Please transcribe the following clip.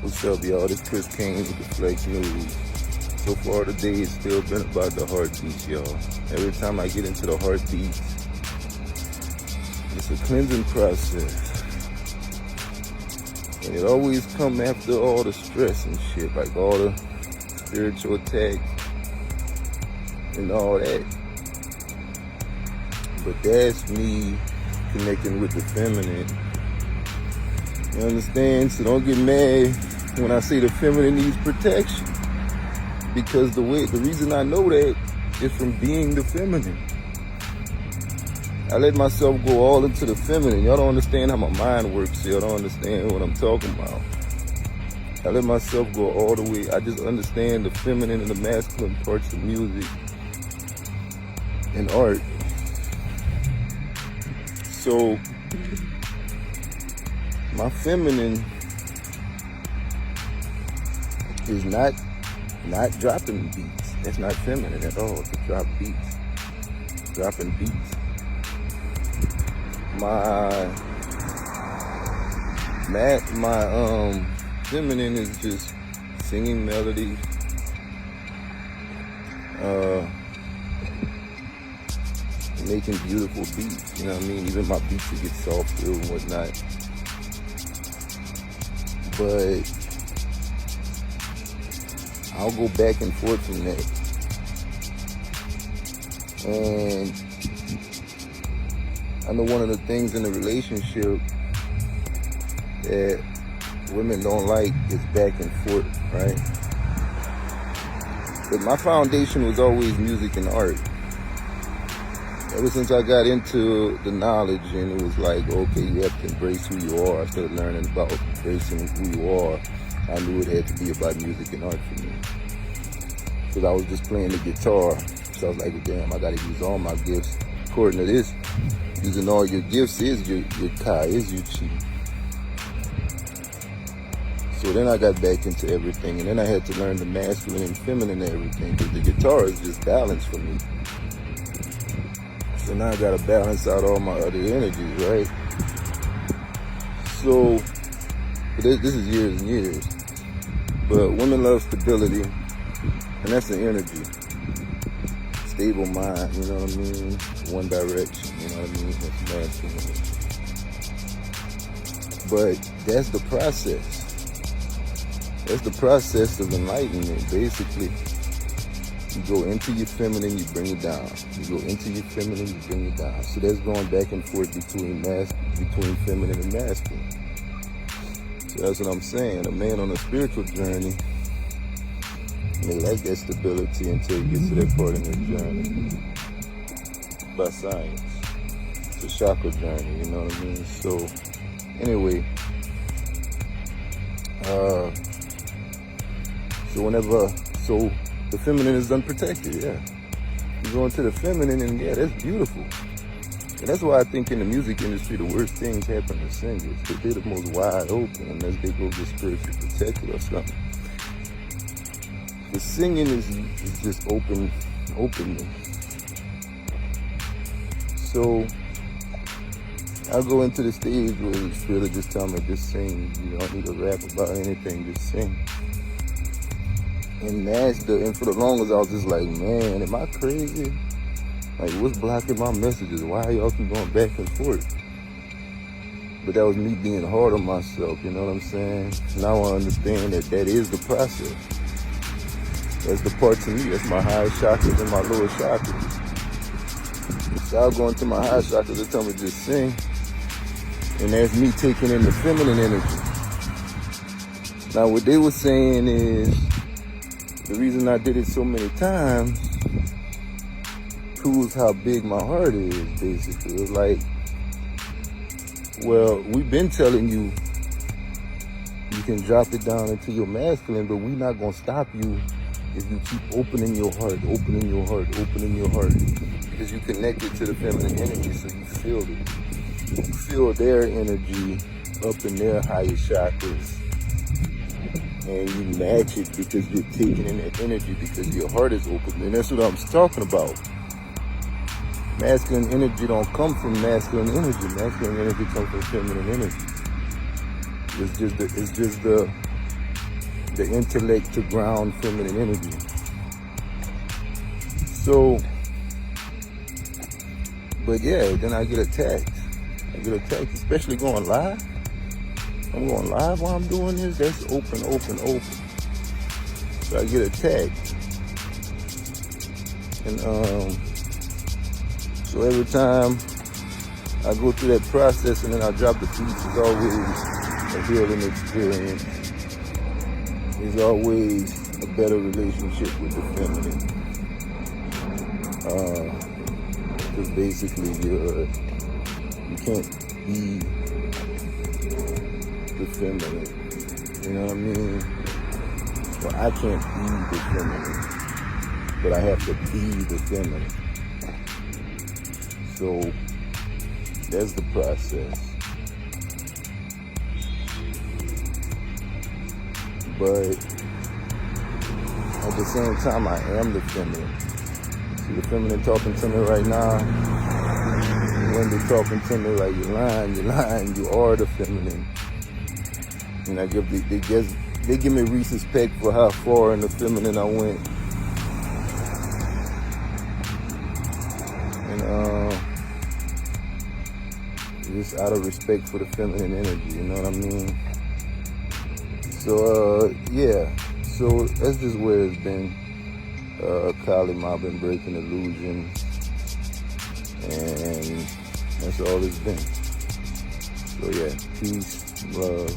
What's up, y'all? This Chris Kane with the Flex News. So far today, it's still been about the heartbeats, y'all. Every time I get into the heartbeats, it's a cleansing process. And it always comes after all the stress and shit, like all the spiritual attacks and all that. But that's me connecting with the feminine. You understand? So don't get mad when I say the feminine needs protection. Because the reason I know that is from being the feminine. I let myself go all into the feminine. Y'all don't understand how my mind works. Y'all don't understand what I'm talking about. I let myself go all the way. I just understand the feminine and the masculine parts of music and art. So my feminine is not dropping beats. That's not feminine at all, to drop beats. Dropping beats. My feminine is just singing melodies, making beautiful beats, you know what I mean? Even my beats will get softer and whatnot. But I'll go back and forth from that. And I know one of the things in the relationship that women don't like is back and forth, right? But my foundation was always music and art. Ever since I got into the knowledge and it was like, okay, you have to embrace who you are. I started learning about embracing who you are. I knew it had to be about music and art for me. Because I was just playing the guitar. So I was like, well, damn, I gotta use all my gifts. According to this, using all your gifts is your Kai, is your Chi. So then I got back into everything. And then I had to learn the masculine and feminine and everything. Because the guitar is just balance for me. So now I gotta balance out all my other energies, right? So, this is years and years. But women love stability, and that's the energy. Stable mind, you know what I mean? One direction, you know what I mean? That's masculine. But that's the process. That's the process of enlightenment, basically. You go into your feminine, you bring it down. You go into your feminine, you bring it down. So that's going back and forth between feminine and masculine. So that's what I'm saying. A man on a spiritual journey may like that stability until he gets to that part in his journey. By science. It's a chakra journey, you know what I mean? So, anyway. So the feminine is unprotected, yeah. You go into the feminine and yeah, that's beautiful. And that's why I think in the music industry, the worst things happen to singers, because they're the most wide open unless they go get spiritually protected or something. The singing is just openly. So I'll go into the stage where it's really just tell me, just sing. You don't need to rap about anything, just sing. And for the longest, I was just like, man, am I crazy? Like, what's blocking my messages? Why y'all keep going back and forth? But that was me being hard on myself, you know what I'm saying? Now I understand that is the process. That's the parts of me. That's my higher chakras and my lower chakras. So I'll go into my higher chakras and tell me just sing. And that's me taking in the feminine energy. Now what they were saying is, the reason I did it so many times proves how big my heart is, basically. It was like, well, we've been telling you you can drop it down into your masculine, but we're not going to stop you if you keep opening your heart, because you connected to the feminine energy, so you feel it. You feel their energy up in their higher chakras. And you match it because you're taking in that energy because your heart is open. And that's what I'm talking about. Masculine energy don't come from masculine energy. Masculine energy comes from feminine energy. It's just the the intellect to ground feminine energy. So, but yeah, then I get attacked. Especially going live. I'm going live while I'm doing this. That's open. So I get attacked. And so every time I go through that process and then I drop the beats, it's always a healing experience. There's always a better relationship with the feminine. Because basically you can't be the feminine. You know what I mean? Well, I can't be the feminine, but I have to be the feminine. So that's the process. But at the same time, I am the feminine. See the feminine talking to me right now? When they're talking to me like, you're lying, you are the feminine. And I give they give me respect for how far in the feminine I went. And just out of respect for the feminine energy, you know what I mean? So yeah, so that's just where it's been. Kali Ma been breaking illusions, and that's all it's been. So yeah, peace, love,